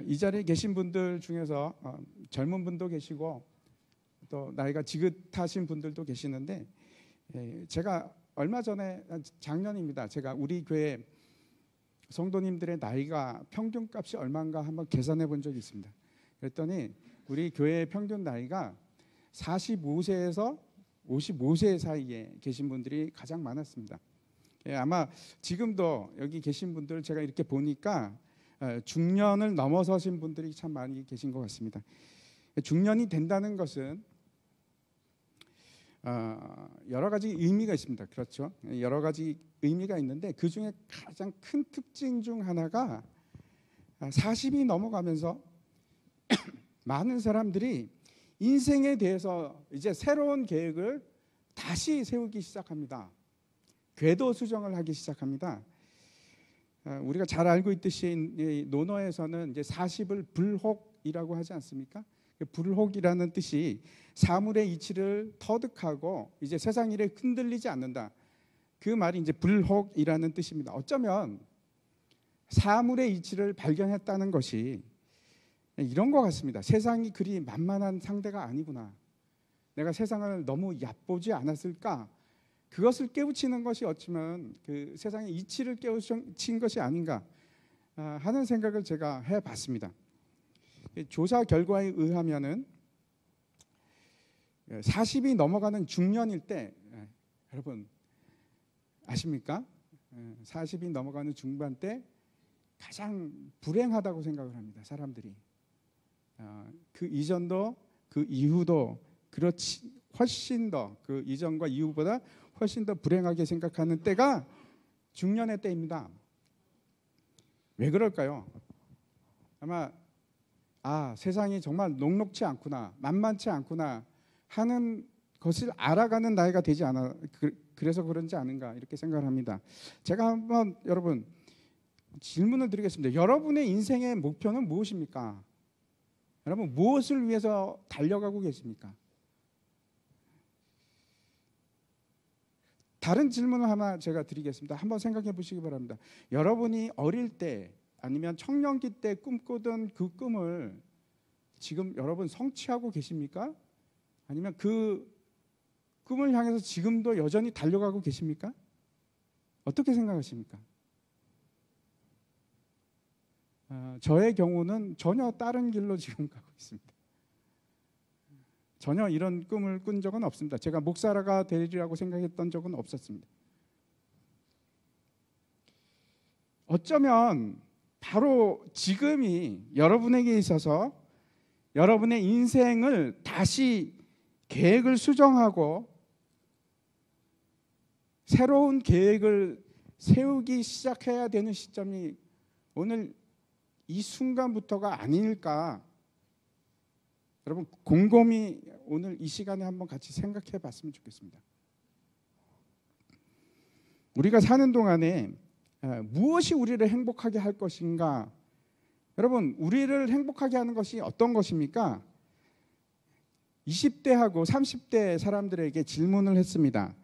이 자리에 계신 분들 중에서 젊은 분도 계시고 또 나이가 지긋하신 분들도 계시는데, 제가 얼마 전에, 작년입니다, 제가 우리 교회 성도님들의 나이가 평균값이 얼마인가 한번 계산해 본 적이 있습니다. 그랬더니 우리 교회의 평균 나이가 45세에서 55세 사이에 계신 분들이 가장 많았습니다. 아마 지금도 여기 계신 분들 제가 이렇게 보니까 중년을 넘어서신 분들이 참 많이 계신 것 같습니다. 중년이 된다는 것은 여러 가지 의미가 있습니다. 그렇죠? 여러 가지 의미가 있는데 그 중에 가장 큰 특징 중 하나가 40이 넘어가면서 많은 사람들이 인생에 대해서 이제 새로운 계획을 다시 세우기 시작합니다. 궤도 수정을 하기 시작합니다. 우리가 잘 알고 있듯이 논어에서는 이제 40을 불혹이라고 하지 않습니까? 불혹이라는 뜻이 사물의 이치를 터득하고 이제 세상 일에 흔들리지 않는다. 그 말이 이제 불혹이라는 뜻입니다. 어쩌면 사물의 이치를 발견했다는 것이 이런 것 같습니다. 세상이 그리 만만한 상대가 아니구나. 내가 세상을 너무 얕보지 않았을까? 그것을 깨우치는 것이 어쩌면 그 세상의 이치를 깨우친 것이 아닌가 하는 생각을 제가 해봤습니다. 조사 결과에 의하면은 40이 넘어가는 중년일 때, 여러분 아십니까? 40이 넘어가는 중반 때 가장 불행하다고 생각을 합니다. 사람들이. 그 이전도 그 이후도 그렇지 훨씬 더 그 이전과 이후보다 훨씬 더 불행하게 생각하는 때가 중년의 때입니다. 왜 그럴까요? 아마 세상이 정말 녹록치 않구나, 만만치 않구나 하는 것을 알아가는 나이가 되지 않아 그래서 그런지 아닌가 이렇게 생각을 합니다. 제가 한번 여러분 질문을 드리겠습니다. 여러분의 인생의 목표는 무엇입니까? 여러분 무엇을 위해서 달려가고 계십니까? 다른 질문을 하나 제가 드리겠습니다. 한번 생각해 보시기 바랍니다. 여러분이 어릴 때 아니면 청년기 때 꿈꾸던 그 꿈을 지금 여러분 성취하고 계십니까? 아니면 그 꿈을 향해서 지금도 여전히 달려가고 계십니까? 어떻게 생각하십니까? 저의 경우는 전혀 다른 길로 지금 가고 있습니다. 전혀 이런 꿈을 꾼 적은 없습니다. 제가 목사가 되리라고 생각했던 적은 없었습니다. 어쩌면 바로 지금이 여러분에게 있어서 여러분의 인생을 다시 계획을 수정하고 새로운 계획을 세우기 시작해야 되는 시점이 오늘 이 순간부터가 아닐까. 여러분 곰곰이 오늘 이 시간에 한번 같이 생각해 봤으면 좋겠습니다. 우리가 사는 동안에 무엇이 우리를 행복하게 할 것인가? 여러분 우리를 행복하게 하는 것이 어떤 것입니까? 20대하고 30대 사람들에게 질문을 했습니다.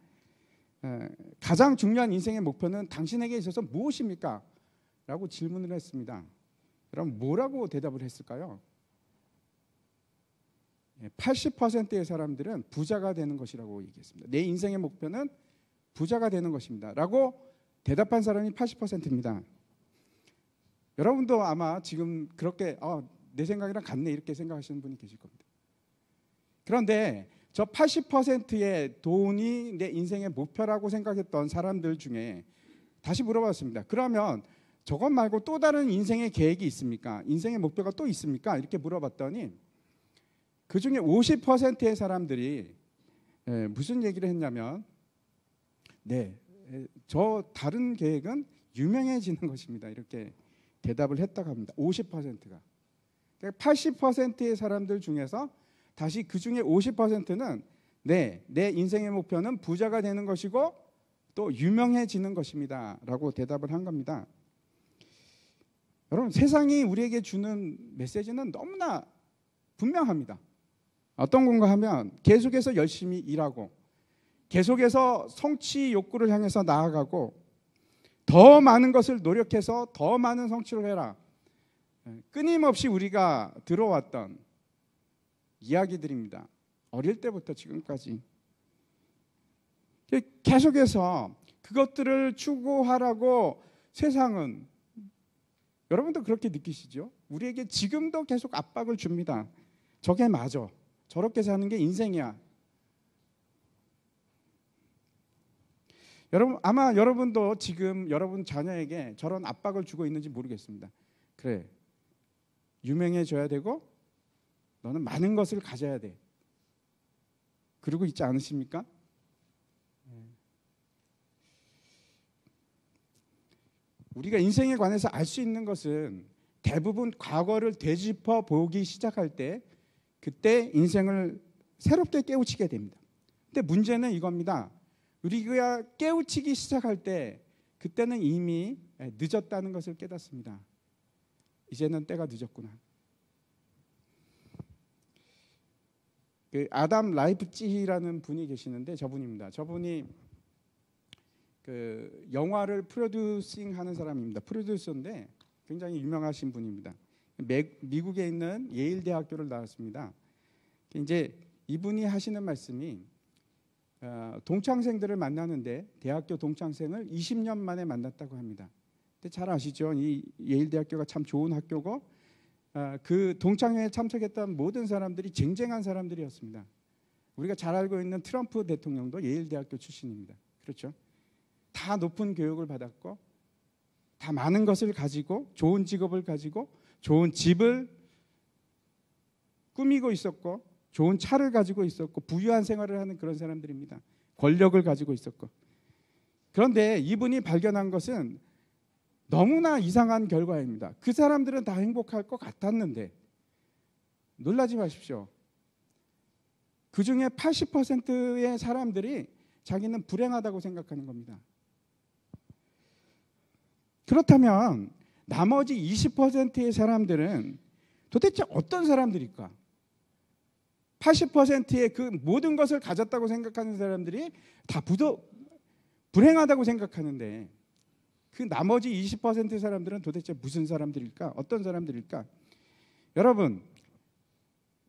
가장 중요한 인생의 목표는 당신에게 있어서 무엇입니까? 라고 질문을 했습니다. 그럼 뭐라고 대답을 했을까요? 80%의 사람들은 부자가 되는 것이라고 얘기했습니다. 내 인생의 목표는 부자가 되는 것입니다 라고 대답한 사람이 80%입니다. 여러분도 아마 지금 그렇게 내 생각이랑 같네 이렇게 생각하시는 분이 계실 겁니다. 그런데 저 80%의 돈이 내 인생의 목표라고 생각했던 사람들 중에 다시 물어봤습니다. 그러면 저것 말고 또 다른 인생의 계획이 있습니까? 인생의 목표가 또 있습니까? 이렇게 물어봤더니 그 중에 50%의 사람들이 무슨 얘기를 했냐면 저 다른 계획은 유명해지는 것입니다. 이렇게 대답을 했다고 합니다. 50%가. 80%의 사람들 중에서 다시 그 중에 50%는 내 인생의 목표는 부자가 되는 것이고 또 유명해지는 것입니다 라고 대답을 한 겁니다. 여러분 세상이 우리에게 주는 메시지는 너무나 분명합니다. 어떤 건가 하면 계속해서 열심히 일하고 계속해서 성취 욕구를 향해서 나아가고 더 많은 것을 노력해서 더 많은 성취를 해라. 끊임없이 우리가 들어왔던 이야기들입니다. 어릴 때부터 지금까지 계속해서 그것들을 추구하라고 세상은, 여러분도 그렇게 느끼시죠? 우리에게 지금도 계속 압박을 줍니다. 저게 맞아. 저렇게 사는 게 인생이야. 여러분, 아마 여러분도 지금 여러분 자녀에게 저런 압박을 주고 있는지 모르겠습니다. 그래, 유명해져야 되고 너는 많은 것을 가져야 돼. 그러고 있지 않으십니까? 우리가 인생에 관해서 알 수 있는 것은 대부분 과거를 되짚어 보기 시작할 때, 그때 인생을 새롭게 깨우치게 됩니다. 근데 문제는 이겁니다. 우리가 깨우치기 시작할 때 그때는 이미 늦었다는 것을 깨닫습니다. 이제는 때가 늦었구나. 그 아담 라이프치히라는 분이 계시는데, 저분입니다. 저분이 그 영화를 프로듀싱 하는 사람입니다. 프로듀서인데 굉장히 유명하신 분입니다. 미국에 있는 예일 대학교를 나왔습니다. 이제 이분이 하시는 말씀이 동창생들을 만나는데 대학교 동창생을 20년 만에 만났다고 합니다. 근데 잘 아시죠? 이 예일 대학교가 참 좋은 학교고 그 동창회에 참석했던 모든 사람들이 쟁쟁한 사람들이었습니다. 우리가 잘 알고 있는 트럼프 대통령도 예일 대학교 출신입니다. 그렇죠? 다 높은 교육을 받았고 다 많은 것을 가지고 좋은 직업을 가지고 좋은 집을 꾸미고 있었고 좋은 차를 가지고 있었고 부유한 생활을 하는 그런 사람들입니다. 권력을 가지고 있었고. 그런데 이분이 발견한 것은 너무나 이상한 결과입니다. 그 사람들은 다 행복할 것 같았는데, 놀라지 마십시오. 그 중에 80%의 사람들이 자기는 불행하다고 생각하는 겁니다. 그렇다면 나머지 20%의 사람들은 도대체 어떤 사람들일까? 80%의 그 모든 것을 가졌다고 생각하는 사람들이 다 불행하다고 생각하는데, 그 나머지 20%의 사람들은 도대체 무슨 사람들일까? 어떤 사람들일까? 여러분,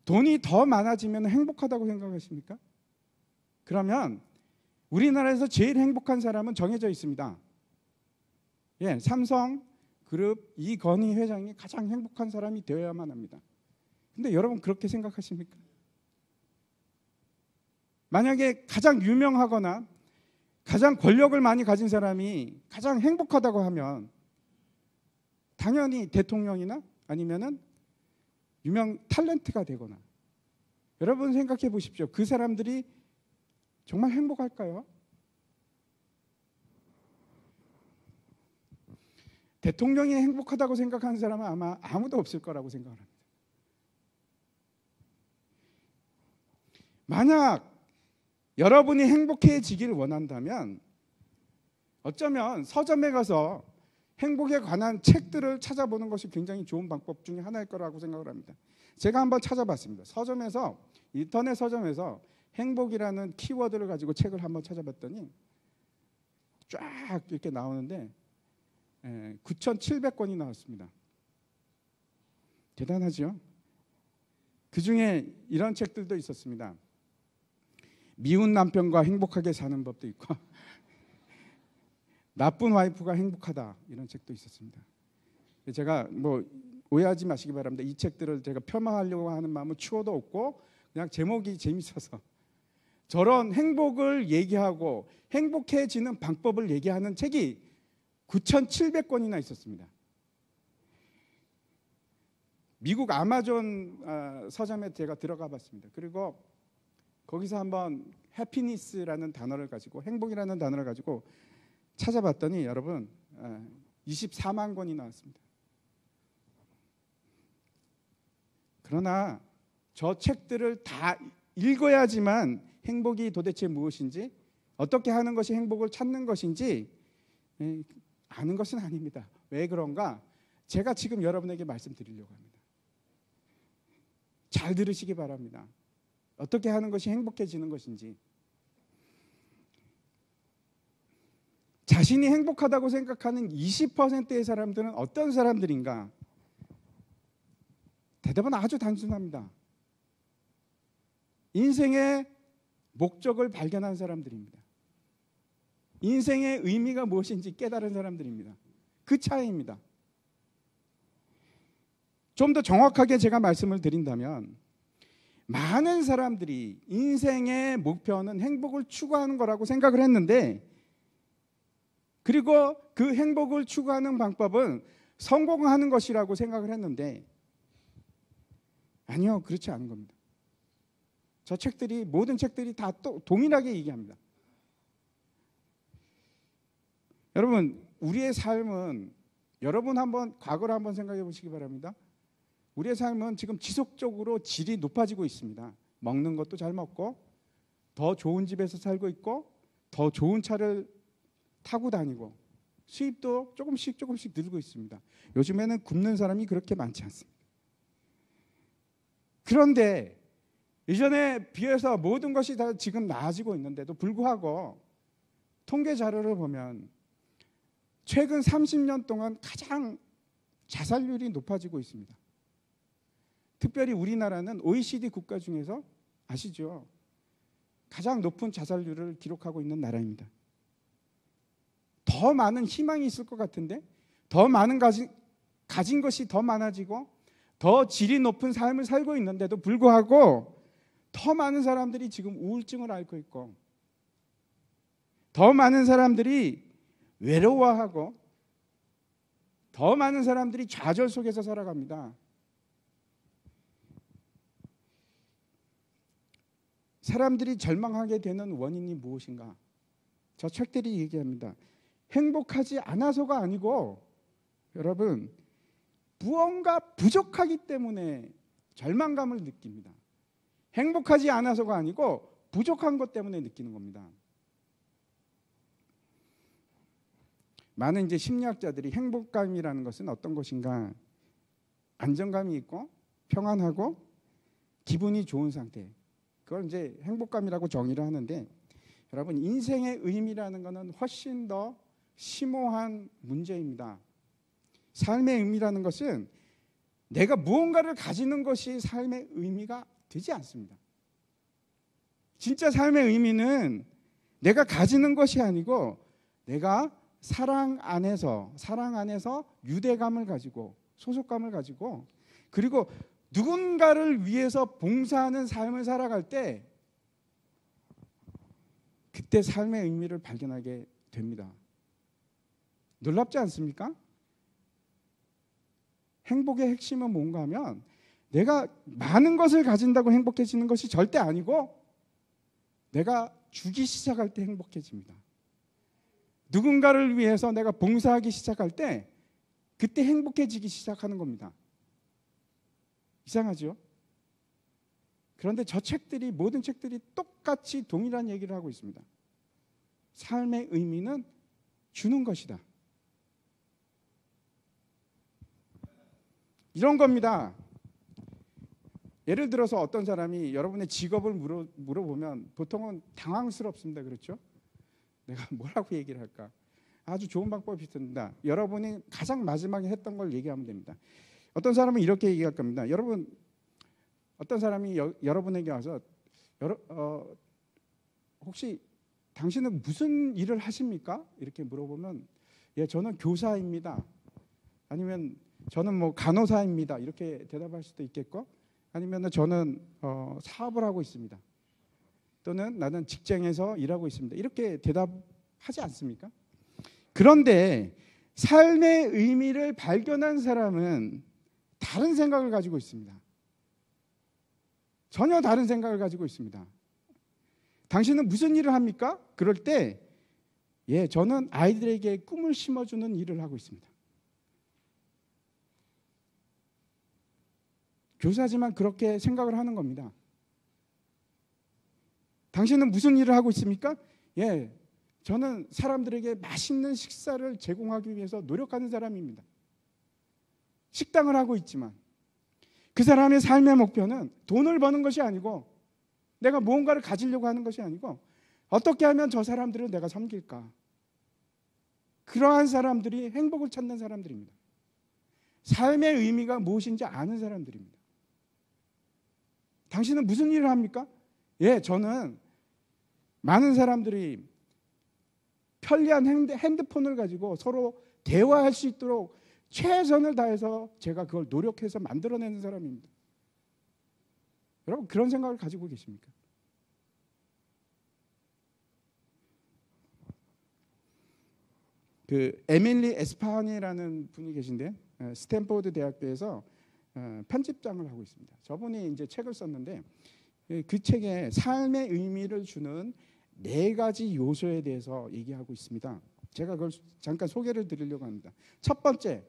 돈이 더 많아지면 행복하다고 생각하십니까? 그러면 우리나라에서 제일 행복한 사람은 정해져 있습니다. 삼성 그룹 이건희 회장이 가장 행복한 사람이 되어야만 합니다. 근데 여러분 그렇게 생각하십니까? 만약에 가장 유명하거나 가장 권력을 많이 가진 사람이 가장 행복하다고 하면 당연히 대통령이나 아니면은 유명 탤런트가 되거나, 여러분 생각해 보십시오. 그 사람들이 정말 행복할까요? 대통령이 행복하다고 생각하는 사람은 아마 아무도 없을 거라고 생각합니다. 만약 여러분이 행복해지길 원한다면 어쩌면 서점에 가서 행복에 관한 책들을 찾아보는 것이 굉장히 좋은 방법 중에 하나일 거라고 생각을 합니다. 제가 한번 찾아봤습니다. 서점에서, 인터넷 서점에서 행복이라는 키워드를 가지고 책을 한번 찾아봤더니 쫙 이렇게 나오는데 9,700권이 나왔습니다. 대단하죠? 그 중에 이런 책들도 있었습니다. 미운 남편과 행복하게 사는 법도 있고 나쁜 와이프가 행복하다, 이런 책도 있었습니다. 제가 뭐 오해하지 마시기 바랍니다. 이 책들을 제가 폄하하려고 하는 마음은 추호도 없고 그냥 제목이 재밌어서, 저런 행복을 얘기하고 행복해지는 방법을 얘기하는 책이 9,700권이나 있었습니다. 미국 아마존 서점에 제가 들어가 봤습니다. 그리고 거기서 한번 해피니스라는 단어를 가지고, 행복이라는 단어를 가지고 찾아봤더니 여러분 24만 권이 나왔습니다. 그러나 저 책들을 다 읽어야지만 행복이 도대체 무엇인지, 어떻게 하는 것이 행복을 찾는 것인지 아는 것은 아닙니다. 왜 그런가? 제가 지금 여러분에게 말씀드리려고 합니다. 잘 들으시기 바랍니다. 어떻게 하는 것이 행복해지는 것인지. 자신이 행복하다고 생각하는 20%의 사람들은 어떤 사람들인가? 대답은 아주 단순합니다. 인생의 목적을 발견한 사람들입니다. 인생의 의미가 무엇인지 깨달은 사람들입니다. 그 차이입니다. 좀 더 정확하게 제가 말씀을 드린다면, 많은 사람들이 인생의 목표는 행복을 추구하는 거라고 생각을 했는데, 그리고 그 행복을 추구하는 방법은 성공하는 것이라고 생각을 했는데, 아니요, 그렇지 않은 겁니다. 저 책들이, 모든 책들이 다 또 동일하게 얘기합니다. 여러분, 우리의 삶은, 여러분 한번 과거를 한번 생각해 보시기 바랍니다. 우리의 삶은 지금 지속적으로 질이 높아지고 있습니다. 먹는 것도 잘 먹고, 더 좋은 집에서 살고 있고, 더 좋은 차를 타고 다니고, 수입도 조금씩 늘고 있습니다. 요즘에는 굶는 사람이 그렇게 많지 않습니다. 그런데 이전에 비해서 모든 것이 다 지금 나아지고 있는데도 불구하고 통계 자료를 보면 최근 30년 동안 가장 자살률이 높아지고 있습니다. 특별히 우리나라는 OECD 국가 중에서 아시죠? 가장 높은 자살률을 기록하고 있는 나라입니다. 더 많은 희망이 있을 것 같은데, 더 많은 가진 것이 더 많아지고 더 질이 높은 삶을 살고 있는데도 불구하고 더 많은 사람들이 지금 우울증을 앓고 있고, 더 많은 사람들이 외로워하고, 더 많은 사람들이 좌절 속에서 살아갑니다. 사람들이 절망하게 되는 원인이 무엇인가? 저 책들이 얘기합니다. 행복하지 않아서가 아니고, 여러분, 무언가 부족하기 때문에 절망감을 느낍니다. 행복하지 않아서가 아니고 부족한 것 때문에 느끼는 겁니다. 많은 이제 심리학자들이 행복감이라는 것은 어떤 것인가? 안정감이 있고 평안하고 기분이 좋은 상태. 그걸 이제 행복감이라고 정의를 하는데, 여러분, 인생의 의미라는 것은 훨씬 더 심오한 문제입니다. 삶의 의미라는 것은 내가 무언가를 가지는 것이 삶의 의미가 되지 않습니다. 진짜 삶의 의미는 내가 가지는 것이 아니고, 내가 사랑 안에서 유대감을 가지고, 소속감을 가지고, 그리고 누군가를 위해서 봉사하는 삶을 살아갈 때, 그때 삶의 의미를 발견하게 됩니다. 놀랍지 않습니까? 행복의 핵심은 뭔가 하면, 내가 많은 것을 가진다고 행복해지는 것이 절대 아니고, 내가 주기 시작할 때 행복해집니다. 누군가를 위해서 내가 봉사하기 시작할 때 그때 행복해지기 시작하는 겁니다. 이상하죠? 그런데 저 책들이, 모든 책들이 똑같이 동일한 얘기를 하고 있습니다. 삶의 의미는 주는 것이다. 이런 겁니다. 예를 들어서 어떤 사람이 여러분의 직업을 물어보면 보통은 당황스럽습니다. 그렇죠? 내가 뭐라고 얘기를 할까? 아주 좋은 방법이 있습니다. 여러분이 가장 마지막에 했던 걸 얘기하면 됩니다. 어떤 사람은 이렇게 얘기할 겁니다. 여러분, 어떤 사람이 여러분에게 와서 혹시 당신은 무슨 일을 하십니까? 이렇게 물어보면, 예, 저는 교사입니다. 아니면 저는 뭐 간호사입니다. 이렇게 대답할 수도 있겠고, 아니면 저는 사업을 하고 있습니다. 또는 나는 직장에서 일하고 있습니다. 이렇게 대답하지 않습니까? 그런데 삶의 의미를 발견한 사람은 다른 생각을 가지고 있습니다. 전혀 다른 생각을 가지고 있습니다. 당신은 무슨 일을 합니까? 그럴 때, 예, 저는 아이들에게 꿈을 심어주는 일을 하고 있습니다. 교사지만 그렇게 생각을 하는 겁니다. 당신은 무슨 일을 하고 있습니까? 예, 저는 사람들에게 맛있는 식사를 제공하기 위해서 노력하는 사람입니다. 식당을 하고 있지만 그 사람의 삶의 목표는 돈을 버는 것이 아니고, 내가 무언가를 가지려고 하는 것이 아니고, 어떻게 하면 저 사람들을 내가 섬길까? 그러한 사람들이 행복을 찾는 사람들입니다. 삶의 의미가 무엇인지 아는 사람들입니다. 당신은 무슨 일을 합니까? 예, 저는 많은 사람들이 편리한 핸드폰을 가지고 서로 대화할 수 있도록 최선을 다해서 제가 그걸 노력해서 만들어내는 사람입니다. 여러분 그런 생각을 가지고 계십니까? 그 에밀리 에스파니라는 분이 계신데 스탠포드 대학교에서 편집장을 하고 있습니다. 저분이 이제 책을 썼는데 그 책에 삶의 의미를 주는 4가지 요소에 대해서 얘기하고 있습니다. 제가 그걸 잠깐 소개를 드리려고 합니다. 첫 번째,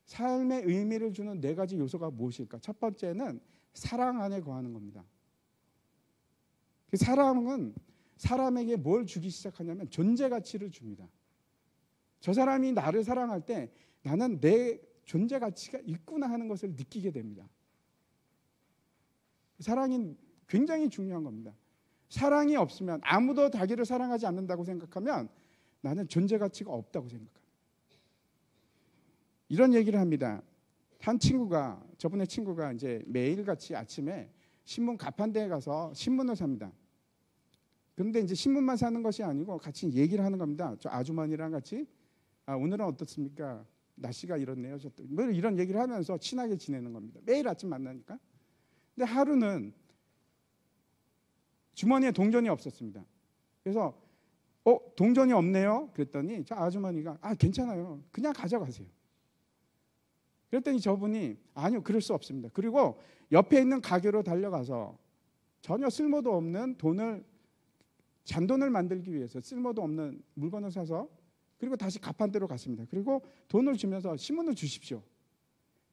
삶의 의미를 주는 4가지 요소가 무엇일까? 첫 번째는 사랑 안에 거하는 겁니다. 그 사랑은 사람에게 뭘 주기 시작하냐면 존재 가치를 줍니다. 저 사람이 나를 사랑할 때 나는 내 존재 가치가 있구나 하는 것을 느끼게 됩니다. 사랑이 굉장히 중요한 겁니다. 사랑이 없으면, 아무도 자기를 사랑하지 않는다고 생각하면 나는 존재 가치가 없다고 생각합니다. 이런 얘기를 합니다. 한 친구가, 저번에 친구가 이제 매일같이 아침에 신문 가판대에 가서 신문을 삽니다. 그런데 이제 신문만 사는 것이 아니고 같이 얘기를 하는 겁니다. 저 아주머니랑 같이 오늘은 어떻습니까? 날씨가 이렇네요. 뭐 이런 얘기를 하면서 친하게 지내는 겁니다. 매일 아침 만나니까. 근데 하루는 주머니에 동전이 없었습니다. 그래서 동전이 없네요. 그랬더니 저 아주머니가 괜찮아요. 그냥 가져가세요. 그랬더니 저분이 아니요, 그럴 수 없습니다. 그리고 옆에 있는 가게로 달려가서 전혀 쓸모도 없는 잔돈을 만들기 위해서 쓸모도 없는 물건을 사서 그리고 다시 가판대로 갔습니다. 그리고 돈을 주면서 신문을 주십시오.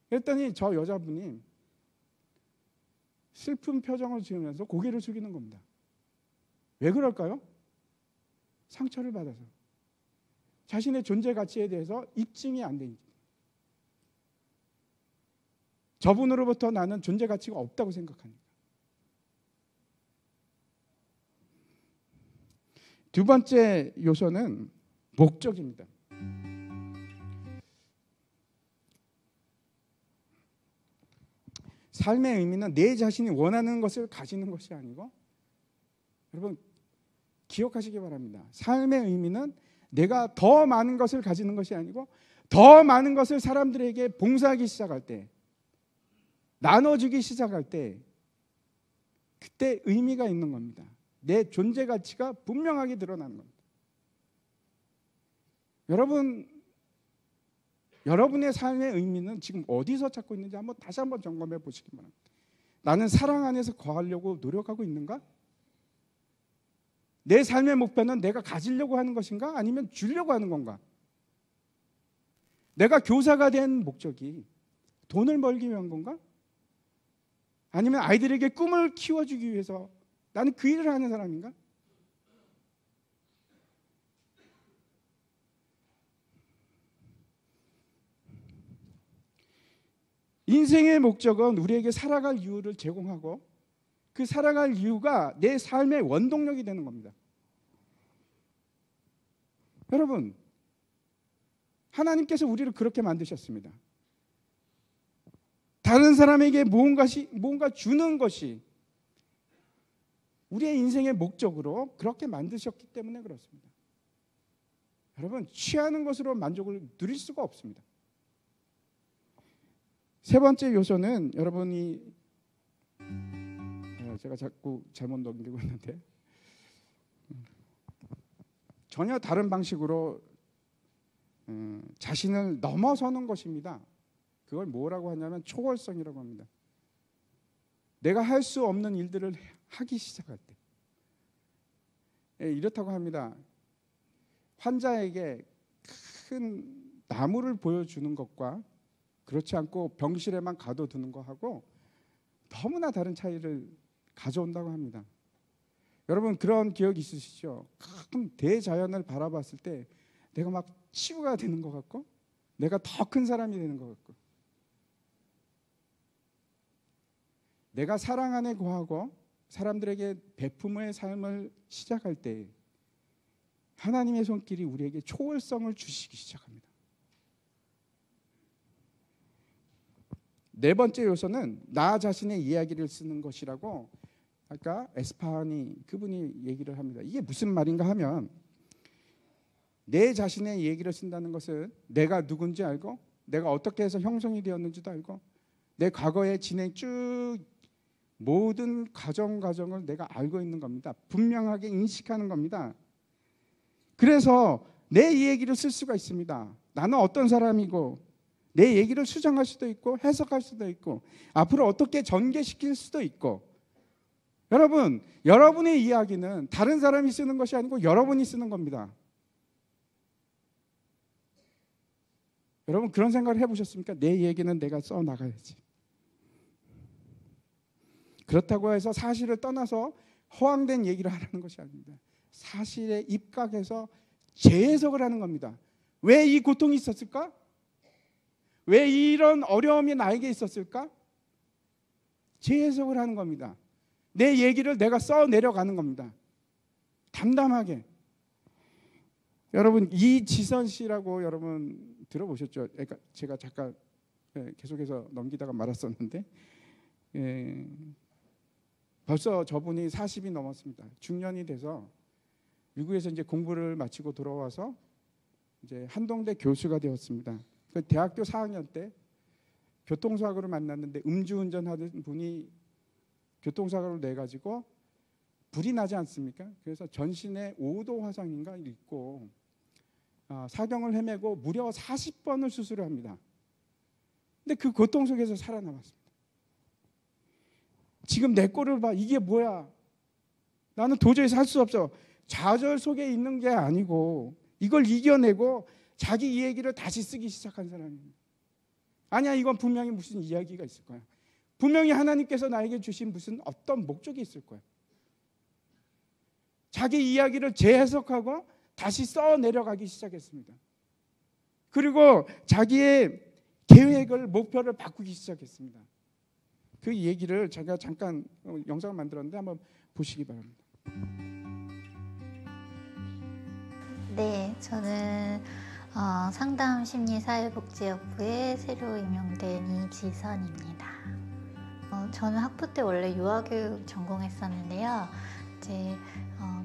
그랬더니 저 여자분이 슬픈 표정을 지으면서 고개를 숙이는 겁니다. 왜 그럴까요? 상처를 받아서. 자신의 존재 가치에 대해서 입증이 안 되니까. 저분으로부터 나는 존재 가치가 없다고 생각하니까. 두 번째 요소는 목적입니다. 삶의 의미는 내 자신이 원하는 것을 가지는 것이 아니고, 여러분 기억하시기 바랍니다. 삶의 의미는 내가 더 많은 것을 가지는 것이 아니고 더 많은 것을 사람들에게 봉사하기 시작할 때, 나눠주기 시작할 때, 그때 의미가 있는 겁니다. 내 존재 가치가 분명하게 드러나는 겁니다. 여러분의 삶의 의미는 지금 어디서 찾고 있는지 다시 한번 점검해 보시기 바랍니다. 나는 사랑 안에서 거하려고 노력하고 있는가? 내 삶의 목표는 내가 가지려고 하는 것인가? 아니면 주려고 하는 건가? 내가 교사가 된 목적이 돈을 벌기 위한 건가? 아니면 아이들에게 꿈을 키워주기 위해서 나는 그 일을 하는 사람인가? 인생의 목적은 우리에게 살아갈 이유를 제공하고 그 살아갈 이유가 내 삶의 원동력이 되는 겁니다. 여러분, 하나님께서 우리를 그렇게 만드셨습니다. 다른 사람에게 뭔가 주는 것이 우리의 인생의 목적으로 그렇게 만드셨기 때문에 그렇습니다. 여러분, 취하는 것으로 만족을 누릴 수가 없습니다. 세 번째 요소는 여러분이 제가 자꾸 잘못 넘기고 있는데 전혀 다른 방식으로 자신을 넘어서는 것입니다. 그걸 뭐라고 하냐면 초월성이라고 합니다. 내가 할 수 없는 일들을 하기 시작할 때, 이렇다고 합니다. 환자에게 큰 나무를 보여주는 것과 그렇지 않고 병실에만 가둬두는 것하고 너무나 다른 차이를 가져온다고 합니다. 여러분 그런 기억 있으시죠? 큰 대자연을 바라봤을 때 내가 막 치유가 되는 것 같고 내가 더 큰 사람이 되는 것 같고, 내가 사랑 안에 거하고 사람들에게 베품의 삶을 시작할 때 하나님의 손길이 우리에게 초월성을 주시기 시작합니다. 네 번째 요소는 나 자신의 이야기를 쓰는 것이라고 아까 에스파니 그분이 얘기를 합니다. 이게 무슨 말인가 하면 내 자신의 얘기를 쓴다는 것은 내가 누군지 알고 내가 어떻게 해서 형성이 되었는지도 알고 내 과거의 진행 쭉 모든 과정을 내가 알고 있는 겁니다. 분명하게 인식하는 겁니다. 그래서 내 얘기를 쓸 수가 있습니다. 나는 어떤 사람이고 내 얘기를 수정할 수도 있고 해석할 수도 있고 앞으로 어떻게 전개시킬 수도 있고 여러분, 여러분의 이야기는 다른 사람이 쓰는 것이 아니고 여러분이 쓰는 겁니다. 여러분 그런 생각을 해보셨습니까? 내 얘기는 내가 써나가야지. 그렇다고 해서 사실을 떠나서 허황된 얘기를 하라는 것이 아닙니다. 사실에 입각해서 재해석을 하는 겁니다. 왜 이 고통이 있었을까? 왜 이런 어려움이 나에게 있었을까? 재해석을 하는 겁니다. 내 얘기를 내가 써내려가는 겁니다. 담담하게. 여러분 이지선 씨라고 여러분 들어보셨죠? 그러니까 제가 잠깐 계속해서 넘기다가 말았었는데 벌써 저분이 40이 넘었습니다. 중년이 돼서 미국에서 이제 공부를 마치고 돌아와서 이제 한동대 교수가 되었습니다. 그 대학교 4학년 때 교통사고를 만났는데 음주운전하던 분이 교통사고를 내 가지고 불이 나지 않습니까? 그래서 전신에 5도 화상인가 있고 사경을 헤매고 무려 40번을 수술을 합니다. 근데 그 고통 속에서 살아남았습니다. 지금 내 꼴을 봐. 이게 뭐야? 나는 도저히 살 수 없어. 좌절 속에 있는 게 아니고 이걸 이겨내고 자기 얘기를 다시 쓰기 시작한 사람입니다. 아니야, 이건 분명히 무슨 이야기가 있을 거야. 분명히 하나님께서 나에게 주신 무슨 어떤 목적이 있을 거야. 자기 이야기를 재해석하고 다시 써내려가기 시작했습니다. 그리고 자기의 계획을 목표를 바꾸기 시작했습니다. 그 얘기를 제가 잠깐 영상을 만들었는데 한번 보시기 바랍니다. 네, 저는 상담심리사회복지협부에 새로 임용된 이지선입니다. 저는 학부 때 원래 유아교육 전공했었는데요. 이제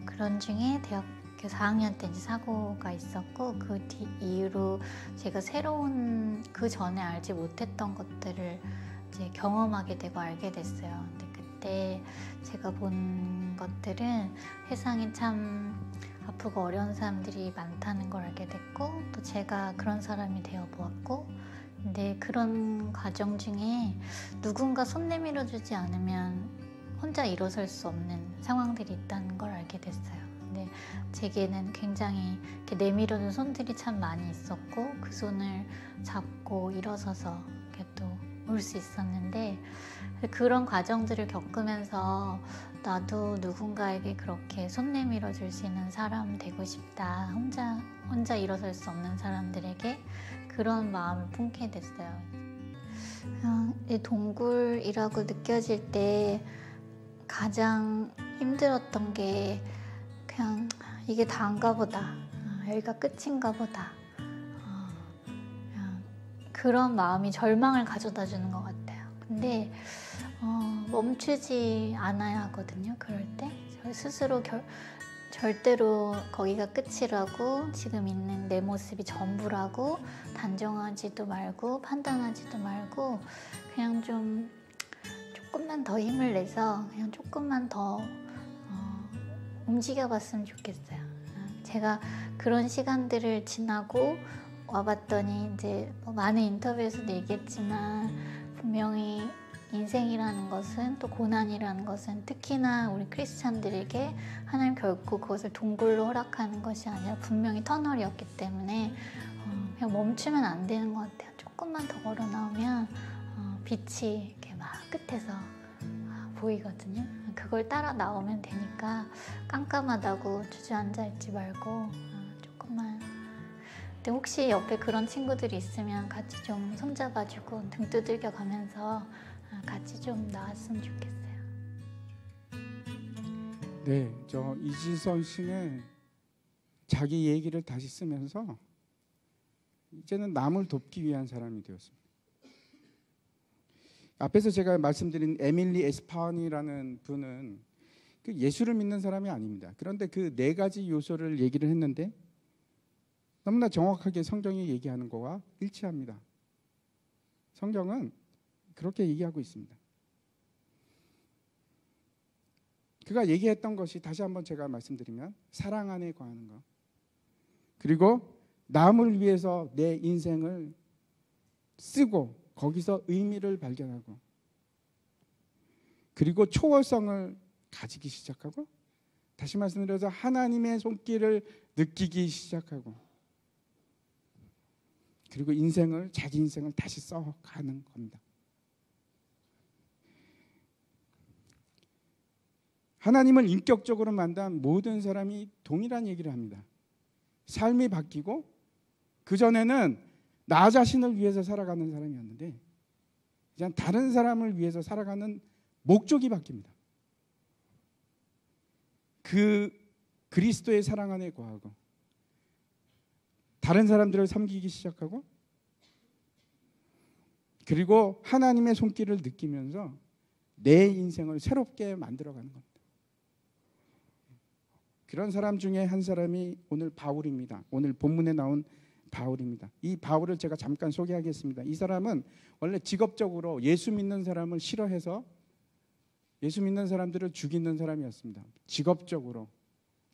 그런 중에 대학교 4학년 때 이제 사고가 있었고 그 이후로 제가 새로운 그 전에 알지 못했던 것들을 이제 경험하게 되고 알게 됐어요. 근데 그때 제가 본 것들은 세상에 참 아프고 어려운 사람들이 많다는 걸 알게 됐고 또 제가 그런 사람이 되어 보았고 근데 그런 과정 중에 누군가 손 내밀어 주지 않으면 혼자 일어설 수 없는 상황들이 있다는 걸 알게 됐어요. 근데 제게는 굉장히 이렇게 내밀어준 손들이 참 많이 있었고 그 손을 잡고 일어서서 이렇게 또 올 수 있었는데 그런 과정들을 겪으면서 나도 누군가에게 그렇게 손 내밀어 줄 수 있는 사람 되고 싶다. 혼자 일어설 수 없는 사람들에게 그런 마음을 품게 됐어요. 동굴이라고 느껴질 때 가장 힘들었던 게 그냥 이게 다인가 보다. 여기가 끝인가 보다. 그런 마음이 절망을 가져다 주는 것 같아요. 근데 멈추지 않아야 하거든요. 그럴 때 저 스스로 절대로 거기가 끝이라고 지금 있는 내 모습이 전부라고 단정하지도 말고 판단하지도 말고 그냥 좀 조금만 더 힘을 내서 그냥 조금만 더 움직여봤으면 좋겠어요. 제가 그런 시간들을 지나고 와봤더니 이제 많은 인터뷰에서도 얘기했지만 분명히 인생이라는 것은 또 고난이라는 것은 특히나 우리 크리스찬들에게 하나님 결코 그것을 동굴로 허락하는 것이 아니라 분명히 터널이었기 때문에 그냥 멈추면 안 되는 것 같아요. 조금만 더 걸어 나오면 빛이 이렇게 막 끝에서 보이거든요. 그걸 따라 나오면 되니까 깜깜하다고 주저앉아 있지 말고 조금만. 근데 혹시 옆에 그런 친구들이 있으면 같이 좀 손잡아주고 등 두들겨 가면서 같이 좀 나왔으면 좋겠어요. 네, 저 이지선 씨는 자기 얘기를 다시 쓰면서 이제는 남을 돕기 위한 사람이 되었습니다. 앞에서 제가 말씀드린 에밀리 에스파니라는 분은 그 예수를 믿는 사람이 아닙니다. 그런데 그 네 가지 요소를 얘기를 했는데 너무나 정확하게 성경이 얘기하는 거와 일치합니다. 성경은 그렇게 얘기하고 있습니다. 그가 얘기했던 것이 다시 한번 제가 말씀드리면 사랑 안에 거하는 것, 그리고 남을 위해서 내 인생을 쓰고 거기서 의미를 발견하고, 그리고 초월성을 가지기 시작하고, 다시 말씀드려서 하나님의 손길을 느끼기 시작하고, 그리고 자기 인생을 다시 써가는 겁니다. 하나님을 인격적으로 만난 모든 사람이 동일한 얘기를 합니다. 삶이 바뀌고, 그전에는 나 자신을 위해서 살아가는 사람이었는데 이제 다른 사람을 위해서 살아가는 목적이 바뀝니다. 그 그리스도의 사랑 안에 거하고 다른 사람들을 섬기기 시작하고, 그리고 하나님의 손길을 느끼면서 내 인생을 새롭게 만들어가는 겁니다. 그런 사람 중에 한 사람이 오늘 바울입니다. 오늘 본문에 나온 바울입니다. 이 바울을 제가 잠깐 소개하겠습니다. 이 사람은 원래 직업적으로 예수 믿는 사람을 싫어해서 예수 믿는 사람들을 죽이는 사람이었습니다. 직업적으로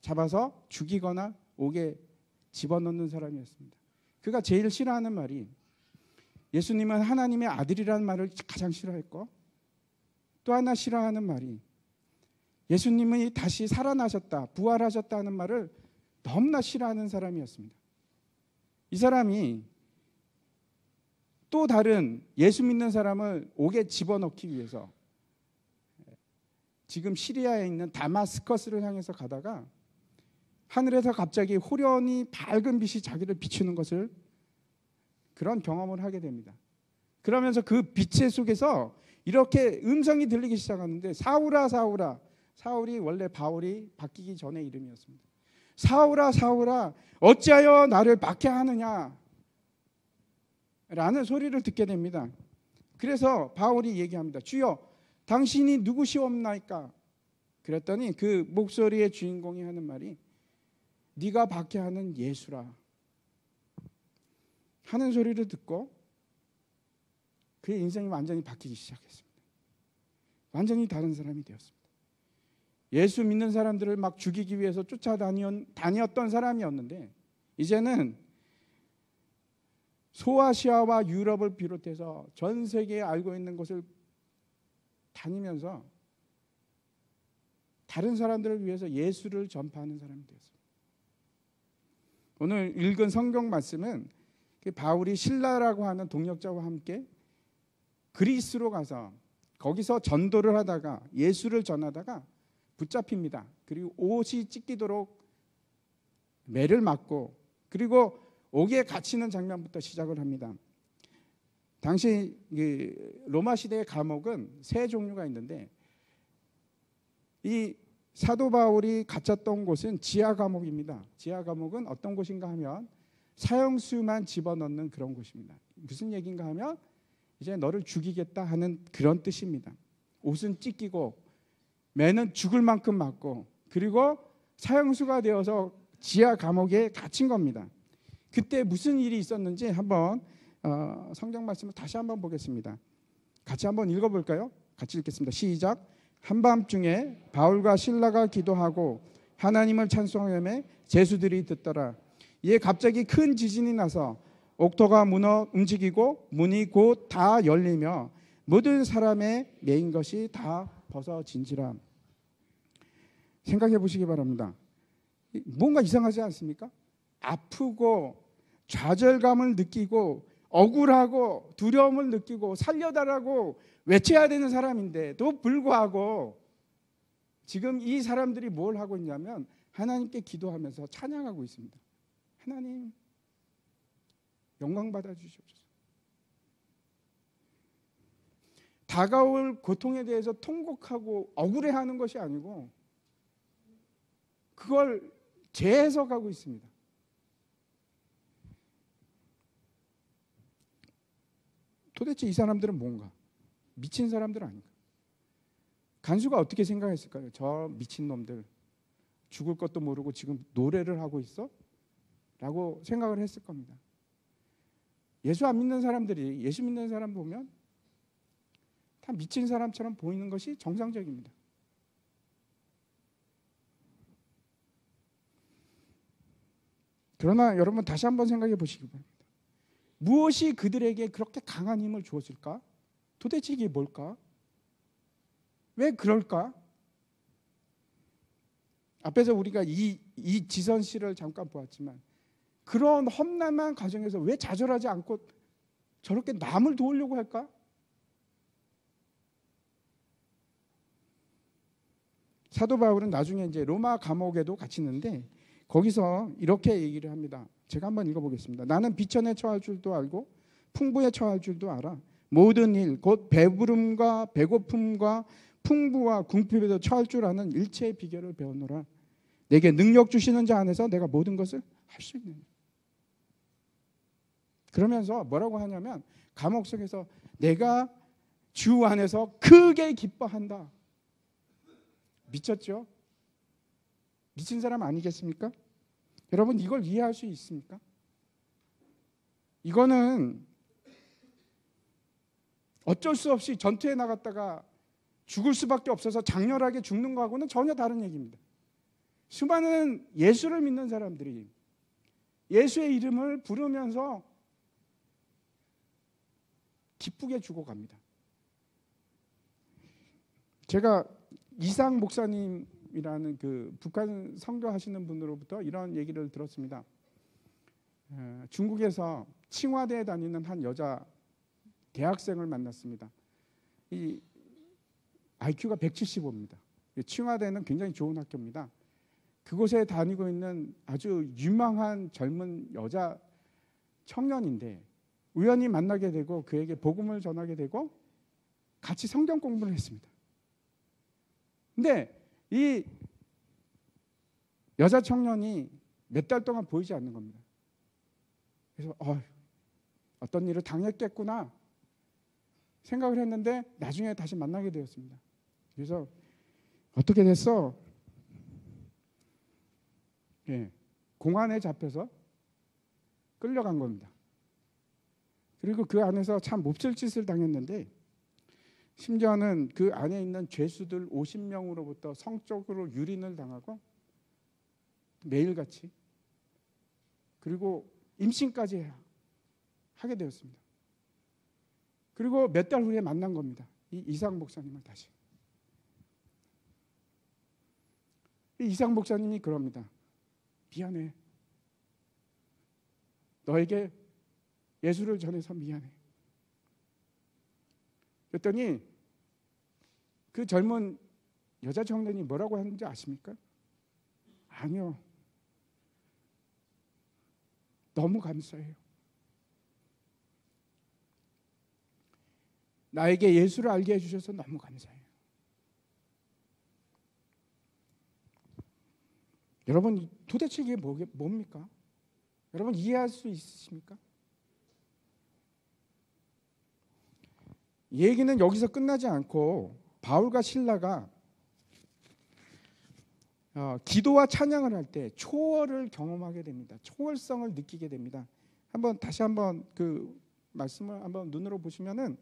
잡아서 죽이거나 옥에 집어넣는 사람이었습니다. 그가 제일 싫어하는 말이, 예수님은 하나님의 아들이라는 말을 가장 싫어했고, 또 하나 싫어하는 말이 예수님이 다시 살아나셨다, 부활하셨다는 말을 너무나 싫어하는 사람이었습니다. 이 사람이 또 다른 예수 믿는 사람을 옥에 집어넣기 위해서 지금 시리아에 있는 다마스커스를 향해서 가다가 하늘에서 갑자기 호련히 밝은 빛이 자기를 비추는 것을, 그런 경험을 하게 됩니다. 그러면서 그 빛의 속에서 이렇게 음성이 들리기 시작하는데, 사울아 사울아, 사울이 원래 바울이 바뀌기 전의 이름이었습니다. 사울아 사울아 어찌하여 나를 박해하느냐 라는 소리를 듣게 됩니다. 그래서 바울이 얘기합니다. 주여 당신이 누구시옵나이까? 그랬더니 그 목소리의 주인공이 하는 말이, 네가 박해하는 예수라 하는 소리를 듣고 그의 인생이 완전히 바뀌기 시작했습니다. 완전히 다른 사람이 되었습니다. 예수 믿는 사람들을 막 죽이기 위해서 쫓아다녔던 사람이었는데, 이제는 소아시아와 유럽을 비롯해서 전 세계에 알고 있는 곳을 다니면서 다른 사람들을 위해서 예수를 전파하는 사람이 되었습니다. 오늘 읽은 성경 말씀은 바울이 실라라고 하는 동역자와 함께 그리스로 가서 거기서 전도를 하다가 예수를 전하다가 붙잡힙니다. 그리고 옷이 찢기도록 매를 맞고, 그리고 옥에 갇히는 장면부터 시작을 합니다. 당시 로마 시대의 감옥은 세 종류가 있는데, 이 사도 바울이 갇혔던 곳은 지하 감옥입니다. 지하 감옥은 어떤 곳인가 하면 사형수만 집어넣는 그런 곳입니다. 무슨 얘기인가 하면 이제 너를 죽이겠다 하는 그런 뜻입니다. 옷은 찢기고 매는 죽을 만큼 맞고, 그리고 사형수가 되어서 지하 감옥에 갇힌 겁니다. 그때 무슨 일이 있었는지 한번 성경 말씀을 다시 한번 보겠습니다. 같이 한번 읽어볼까요? 같이 읽겠습니다. 시작. 한밤중에 바울과 실라가 기도하고 하나님을 찬송하며 제수들이 듣더라. 이에 갑자기 큰 지진이 나서 옥토가 무너 움직이고 문이 곧 다 열리며 모든 사람의 매인 것이 다 벗어진지라. 생각해 보시기 바랍니다. 뭔가 이상하지 않습니까? 아프고 좌절감을 느끼고 억울하고 두려움을 느끼고 살려달라고 외쳐야 되는 사람인데도 불구하고 지금 이 사람들이 뭘 하고 있냐면 하나님께 기도하면서 찬양하고 있습니다. 하나님 영광 받아 주시옵소서. 다가올 고통에 대해서 통곡하고 억울해하는 것이 아니고 그걸 재해석하고 있습니다. 도대체 이 사람들은 뭔가? 미친 사람들 아닌가? 간수가 어떻게 생각했을까요? 저 미친 놈들 죽을 것도 모르고 지금 노래를 하고 있어? 라고 생각을 했을 겁니다. 예수 안 믿는 사람들이 예수 믿는 사람 보면 다 미친 사람처럼 보이는 것이 정상적입니다. 그러나 여러분 다시 한번 생각해 보시기 바랍니다. 무엇이 그들에게 그렇게 강한 힘을 주었을까? 도대체 이게 뭘까? 왜 그럴까? 앞에서 우리가 이 지선 씨를 잠깐 보았지만 그런 험난한 과정에서 왜 좌절하지 않고 저렇게 남을 도우려고 할까? 사도 바울은 나중에 이제 로마 감옥에도 갇히는데 거기서 이렇게 얘기를 합니다. 제가 한번 읽어보겠습니다. 나는 비천에 처할 줄도 알고 풍부에 처할 줄도 알아. 모든 일, 곧 배부름과 배고픔과 풍부와 궁핍에도 처할 줄 아는 일체의 비결을 배웠노라. 내게 능력 주시는 자 안에서 내가 모든 것을 할 수 있느냐. 그러면서 뭐라고 하냐면 감옥 속에서 내가 주 안에서 크게 기뻐한다. 미쳤죠? 미친 사람 아니겠습니까? 여러분 이걸 이해할 수 있습니까? 이거는 어쩔 수 없이 전투에 나갔다가 죽을 수밖에 없어서 장렬하게 죽는 거하고는 전혀 다른 얘기입니다. 수많은 예수를 믿는 사람들이 예수의 이름을 부르면서 기쁘게 죽어갑니다. 제가 이상 목사님이라는 그 북한 선교하시는 분으로부터 이런 얘기를 들었습니다. 중국에서 칭화대에 다니는 한 여자 대학생을 만났습니다. 이 IQ가 175입니다. 칭화대는 굉장히 좋은 학교입니다. 그곳에 다니고 있는 아주 유망한 젊은 여자 청년인데 우연히 만나게 되고 그에게 복음을 전하게 되고 같이 성경 공부를 했습니다. 근데 이 여자 청년이 몇 달 동안 보이지 않는 겁니다. 그래서 어떤 일을 당했겠구나 생각을 했는데 나중에 다시 만나게 되었습니다. 그래서 어떻게 됐어? 공안에 잡혀서 끌려간 겁니다. 그리고 그 안에서 참 몹쓸 짓을 당했는데 심지어는 그 안에 있는 죄수들 50명으로부터 성적으로 유린을 당하고 매일같이 그리고 임신까지 하게 되었습니다. 그리고 몇 달 후에 만난 겁니다. 이 이상 목사님을 다시. 이 이상 목사님이 그럽니다. 미안해. 너에게 예수를 전해서 미안해. 그랬더니 그 젊은 여자 청년이 뭐라고 하는지 아십니까? 아니요. 너무 감사해요. 나에게 예수를 알게 해주셔서 너무 감사해요. 여러분 도대체 이게 뭡니까? 여러분 이해할 수 있으십니까? 이 얘기는 여기서 끝나지 않고 바울과 실라가 기도와 찬양을 할 때 초월을 경험하게 됩니다. 초월성을 느끼게 됩니다. 다시 한번 그 말씀을 한번 눈으로 보시면은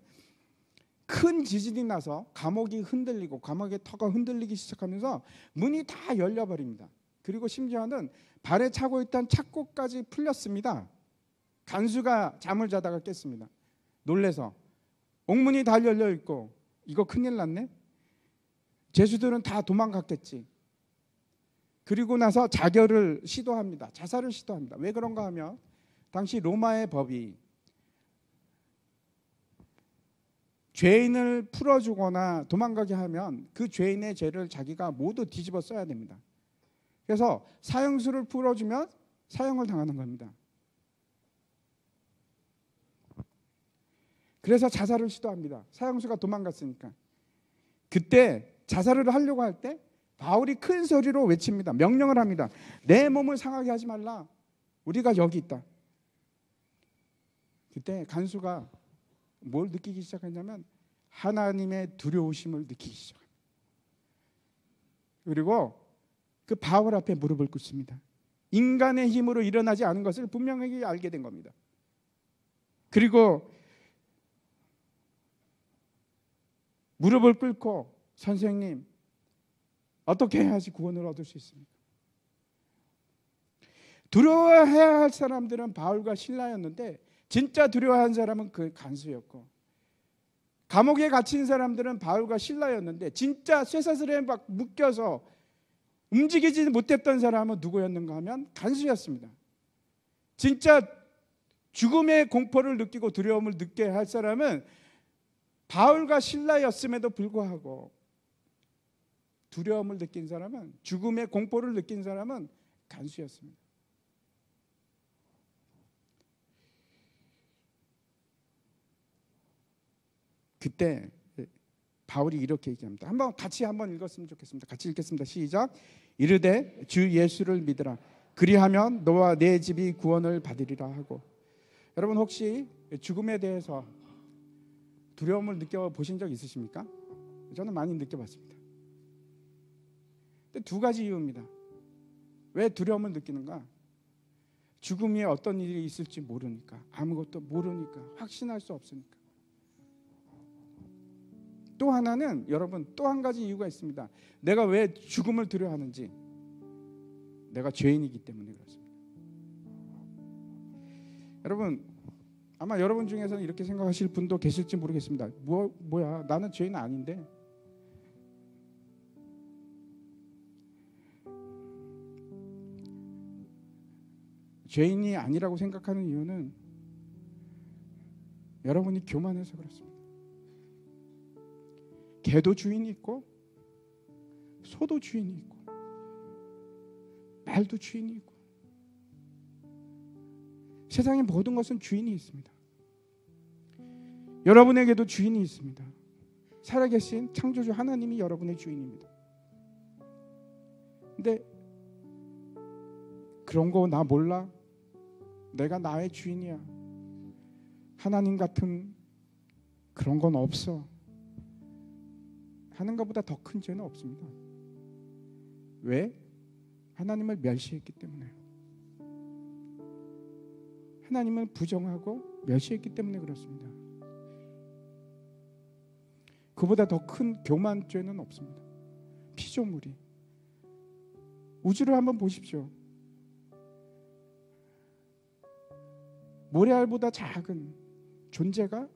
큰 지진이 나서 감옥이 흔들리고 감옥의 터가 흔들리기 시작하면서 문이 다 열려버립니다. 그리고 심지어는 발에 차고 있던 착고까지 풀렸습니다. 간수가 잠을 자다가 깼습니다. 놀래서 옥문이 다 열려 있고 이거 큰일 났네. 죄수들은 다 도망갔겠지. 그리고 나서 자결을 시도합니다. 자살을 시도합니다. 왜 그런가 하면 당시 로마의 법이 죄인을 풀어주거나 도망가게 하면 그 죄인의 죄를 자기가 모두 뒤집어 써야 됩니다. 그래서 사형수를 풀어주면 사형을 당하는 겁니다. 그래서 자살을 시도합니다. 사형수가 도망갔으니까. 그때 자살을 하려고 할 때 바울이 큰 소리로 외칩니다. 명령을 합니다. 내 몸을 상하게 하지 말라. 우리가 여기 있다. 그때 간수가 뭘 느끼기 시작했냐면 하나님의 두려우심을 느끼기 시작합니다. 그리고 그 바울 앞에 무릎을 꿇습니다. 인간의 힘으로 일어나지 않은 것을 분명하게 알게 된 겁니다. 그리고 무릎을 꿇고 선생님, 어떻게 해야지 구원을 얻을 수 있습니까? 두려워해야 할 사람들은 바울과 실라였는데 진짜 두려워한 사람은 그 간수였고, 감옥에 갇힌 사람들은 바울과 실라였는데 진짜 쇠사슬에 막 묶여서 움직이지 못했던 사람은 누구였는가 하면 간수였습니다. 진짜 죽음의 공포를 느끼고 두려움을 느껴야 할 사람은 바울과 실라였음에도 불구하고 두려움을 느낀 사람은, 죽음의 공포를 느낀 사람은 간수였습니다. 그때 바울이 이렇게 얘기합니다. 같이 읽었으면 좋겠습니다. 같이 읽겠습니다. 시작. 이르되 주 예수를 믿으라. 그리하면 너와 내 집이 구원을 받으리라 하고. 여러분 혹시 죽음에 대해서 두려움을 느껴보신 적 있으십니까? 저는 많이 느껴봤습니다. 근데 두 가지 이유입니다. 왜 두려움을 느끼는가? 죽음 위에 어떤 일이 있을지 모르니까, 아무것도 모르니까, 확신할 수 없으니까. 또 하나는, 여러분, 또 한 가지 이유가 있습니다. 내가 왜 죽음을 두려워하는지, 내가 죄인이기 때문에 그렇습니다. 여러분, 아마 여러분 중에서는 이렇게 생각하실 분도 계실지 모르겠습니다. 뭐야, 나는 죄인 아닌데. 죄인이 아니라고 생각하는 이유는 여러분이 교만해서 그렇습니다. 개도 주인이 있고, 소도 주인이 있고, 말도 주인이 있고, 세상의 모든 것은 주인이 있습니다. 여러분에게도 주인이 있습니다. 살아계신 창조주 하나님이 여러분의 주인입니다. 근데 그런 거 나 몰라? 내가 나의 주인이야. 하나님 같은 그런 건 없어 하는 것보다 더 큰 죄는 없습니다. 왜? 하나님을 멸시했기 때문에. 하나님을 부정하고 멸시했기 때문에 그렇습니다. 그보다 더 큰 교만죄는 없습니다. 피조물이. 우주를 한번 보십시오. 모래알보다 작은 존재가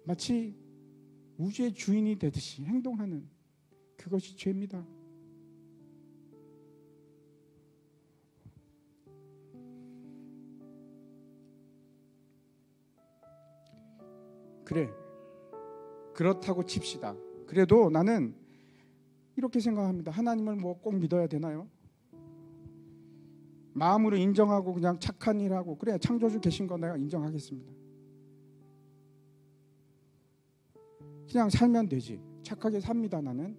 마치 우주의 주인이 되듯이 행동하는, 그것이 죄입니다. 그래, 그렇다고 칩시다. 그래도 나는 이렇게 생각합니다. 하나님을 뭐 꼭 믿어야 되나요? 마음으로 인정하고 그냥 착한 일하고, 그래, 창조주 계신 거 내가 인정하겠습니다. 그냥 살면 되지. 착하게 삽니다. 나는.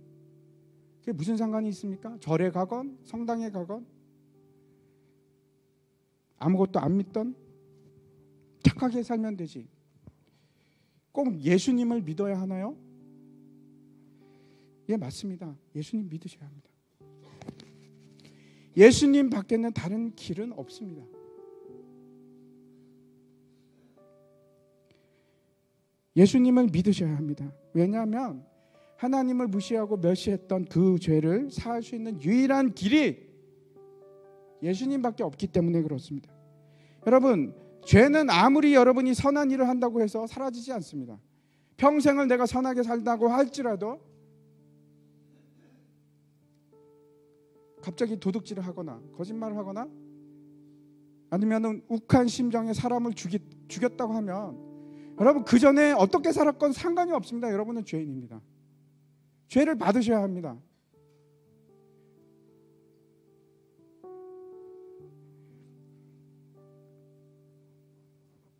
그게 무슨 상관이 있습니까? 절에 가건 성당에 가건 아무것도 안 믿던 착하게 살면 되지. 꼭 예수님을 믿어야 하나요? 예, 맞습니다. 예수님 믿으셔야 합니다. 예수님 밖에는 다른 길은 없습니다. 예수님을 믿으셔야 합니다. 왜냐하면 하나님을 무시하고 멸시했던 그 죄를 사할 수 있는 유일한 길이 예수님밖에 없기 때문에 그렇습니다. 여러분, 죄는 아무리 여러분이 선한 일을 한다고 해서 사라지지 않습니다. 평생을 내가 선하게 살다고 할지라도 갑자기 도둑질을 하거나 거짓말을 하거나 아니면 욱한 심정에 사람을 죽였다고 하면, 여러분 그 전에 어떻게 살았건 상관이 없습니다. 여러분은 죄인입니다. 죄를 받으셔야 합니다.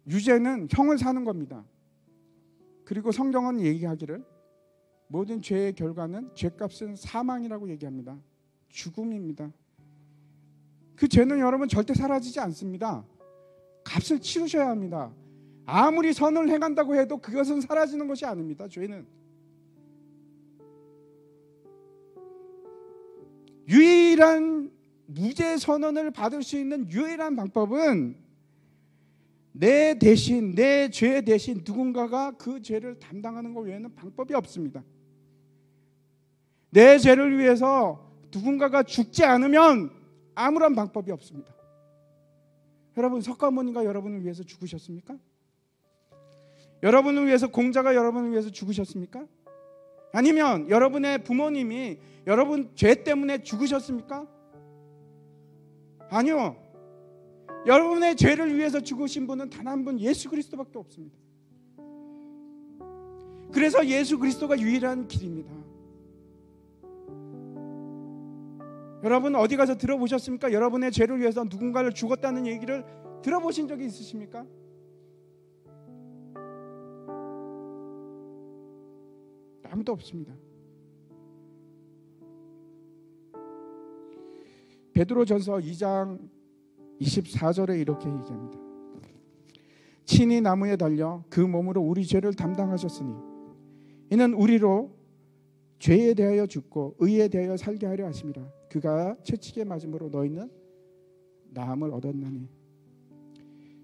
유죄는 형을 사는 겁니다. 그리고 성경은 얘기하기를 모든 죄의 결과는, 죄값은 사망이라고 얘기합니다. 죽음입니다. 그 죄는 여러분 절대 사라지지 않습니다. 값을 치르셔야 합니다. 아무리 선을 행한다고 해도 그것은 사라지는 것이 아닙니다. 죄는 유일한 무죄 선언을 받을 수 있는 유일한 방법은 내 대신, 내 죄 대신 누군가가 그 죄를 담당하는 것 외에는 방법이 없습니다. 내 죄를 위해서 누군가가 죽지 않으면 아무런 방법이 없습니다. 여러분, 석가모니가 여러분을 위해서 죽으셨습니까? 여러분을 위해서 공자가 여러분을 위해서 죽으셨습니까? 아니면 여러분의 부모님이 여러분 죄 때문에 죽으셨습니까? 아니요. 여러분의 죄를 위해서 죽으신 분은 단 한 분, 예수 그리스도밖에 없습니다. 그래서 예수 그리스도가 유일한 길입니다. 여러분 어디 가서 들어보셨습니까? 여러분의 죄를 위해서 누군가를 죽었다는 얘기를 들어보신 적이 있으십니까? 아무도 없습니다. 베드로전서 2장 24절에 이렇게 얘기합니다. 친히 나무에 달려 그 몸으로 우리 죄를 담당하셨으니 이는 우리로 죄에 대하여 죽고 의에 대하여 살게 하려 하심이라. 그가 채찍에 맞음으로 너희는 나음을 얻었나니.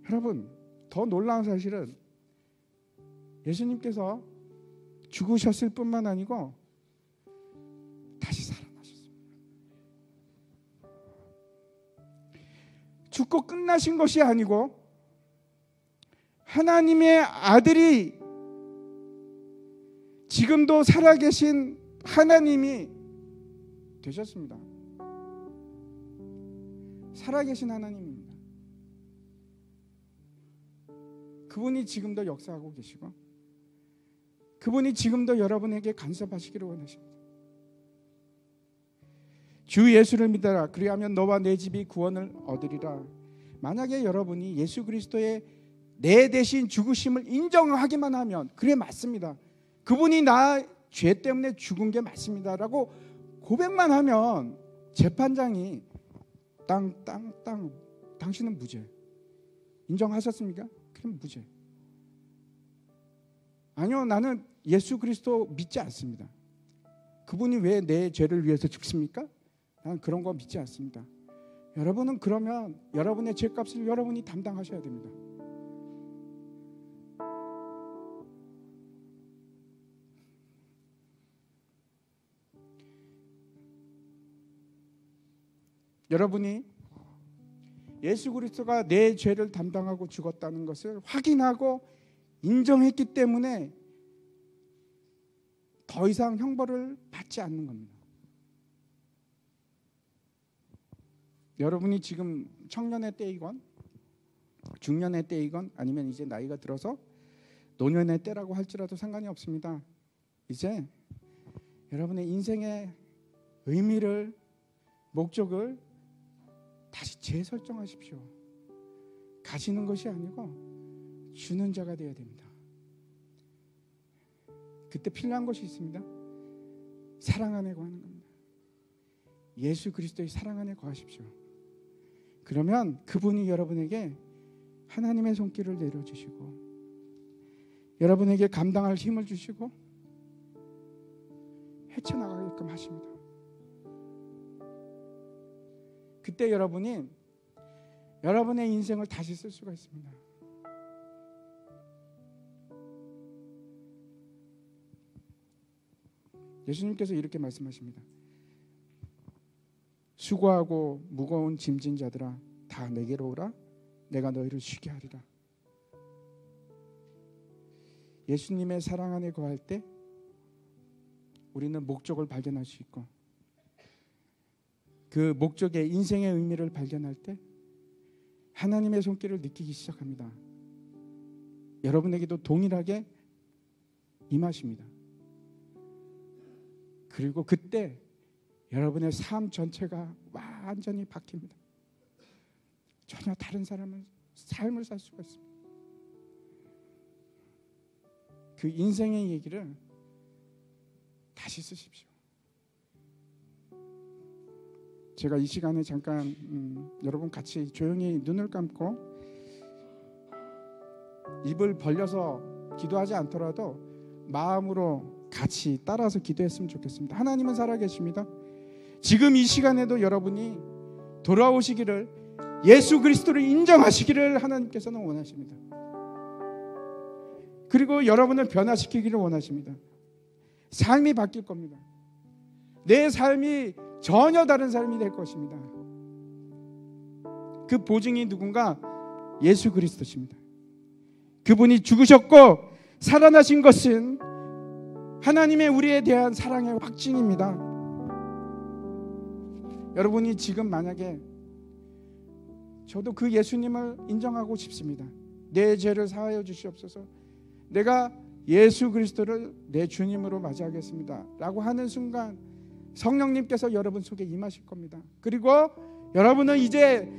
여러분, 더 놀라운 사실은 예수님께서 죽으셨을 뿐만 아니고 다시 살아나셨습니다. 죽고 끝나신 것이 아니고 하나님의 아들이, 지금도 살아계신 하나님이 되셨습니다. 살아계신 하나님입니다. 그분이 지금도 역사하고 계시고 그분이 지금도 여러분에게 간섭하시기를 원하십니다. 주 예수를 믿어라. 그리하면 너와 내 집이 구원을 얻으리라. 만약에 여러분이 예수 그리스도의 내 대신 죽으심을 인정하기만 하면, 그래 맞습니다, 그분이 나 죄 때문에 죽은 게 맞습니다라고 고백만 하면 재판장이 땅 당신은 무죄 인정하셨습니까? 그럼 무죄. 아니요, 나는 예수 그리스도 믿지 않습니다. 그분이 왜 내 죄를 위해서 죽습니까? 나는 그런 거 믿지 않습니다. 여러분은 그러면 여러분의 죄값을 여러분이 담당하셔야 됩니다. 여러분이 예수 그리스도가 내 죄를 담당하고 죽었다는 것을 확인하고 인정했기 때문에 더 이상 형벌을 받지 않는 겁니다. 여러분이 지금 청년의 때이건 중년의 때이건 아니면 이제 나이가 들어서 노년의 때라고 할지라도 상관이 없습니다. 이제 여러분의 인생의 의미를, 목적을 다시 재설정하십시오. 가지는 것이 아니고 주는 자가 되어야 됩니다. 그때 필요한 것이 있습니다. 사랑 안에 거하는 겁니다. 예수 그리스도의 사랑 안에 거하십시오. 그러면 그분이 여러분에게 하나님의 손길을 내려주시고 여러분에게 감당할 힘을 주시고 헤쳐나가게끔 하십니다. 그때 여러분이 여러분의 인생을 다시 쓸 수가 있습니다. 예수님께서 이렇게 말씀하십니다. 수고하고 무거운 짐진 자들아 다 내게로 오라. 내가 너희를 쉬게 하리라. 예수님의 사랑 안에 거할 때 우리는 목적을 발견할 수 있고 그 목적의 인생의 의미를 발견할 때 하나님의 손길을 느끼기 시작합니다. 여러분에게도 동일하게 임하십니다. 그리고 그때 여러분의 삶 전체가 완전히 바뀝니다. 전혀 다른 삶을 살 수가 있습니다. 그 인생의 얘기를 다시 쓰십시오. 제가 이 시간에 잠깐 여러분 같이 조용히 눈을 감고 입을 벌려서 기도하지 않더라도 마음으로 같이 따라서 기도했으면 좋겠습니다. 하나님은 살아계십니다. 지금 이 시간에도 여러분이 돌아오시기를, 예수 그리스도를 인정하시기를 하나님께서는 원하십니다. 그리고 여러분을 변화시키기를 원하십니다. 삶이 바뀔 겁니다. 내 삶이 전혀 다른 삶이 될 것입니다. 그 보증이 누군가? 예수 그리스도십니다. 그분이 죽으셨고 살아나신 것은 하나님의 우리에 대한 사랑의 확증입니다. 여러분이 지금 만약에 저도 그 예수님을 인정하고 싶습니다. 내 죄를 사하여 주시옵소서. 내가 예수 그리스도를 내 주님으로 맞이하겠습니다 라고 하는 순간 성령님께서 여러분 속에 임하실 겁니다. 그리고 여러분은 이제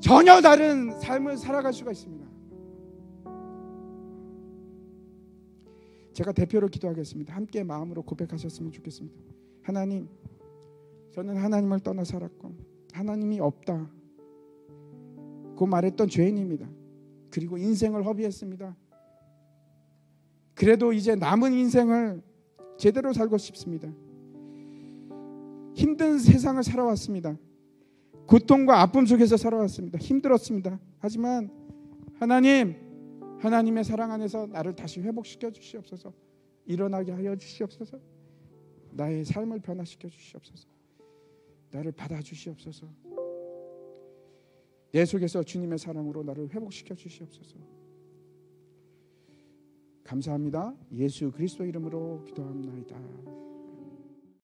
전혀 다른 삶을 살아갈 수가 있습니다. 제가 대표로 기도하겠습니다. 함께 마음으로 고백하셨으면 좋겠습니다. 하나님, 저는 하나님을 떠나 살았고 하나님이 없다 고 말했던 죄인입니다. 그리고 인생을 허비했습니다. 그래도 이제 남은 인생을 제대로 살고 싶습니다. 힘든 세상을 살아왔습니다. 고통과 아픔 속에서 살아왔습니다. 힘들었습니다. 하지만 하나님의 사랑 안에서 나를 다시 회복시켜 주시옵소서. 일어나게 하여 주시옵소서. 나의 삶을 변화시켜 주시옵소서. 나를 받아 주시옵소서. 내 속에서 주님의 사랑으로 나를 회복시켜 주시옵소서. 감사합니다. 예수 그리스도 이름으로 기도합니다.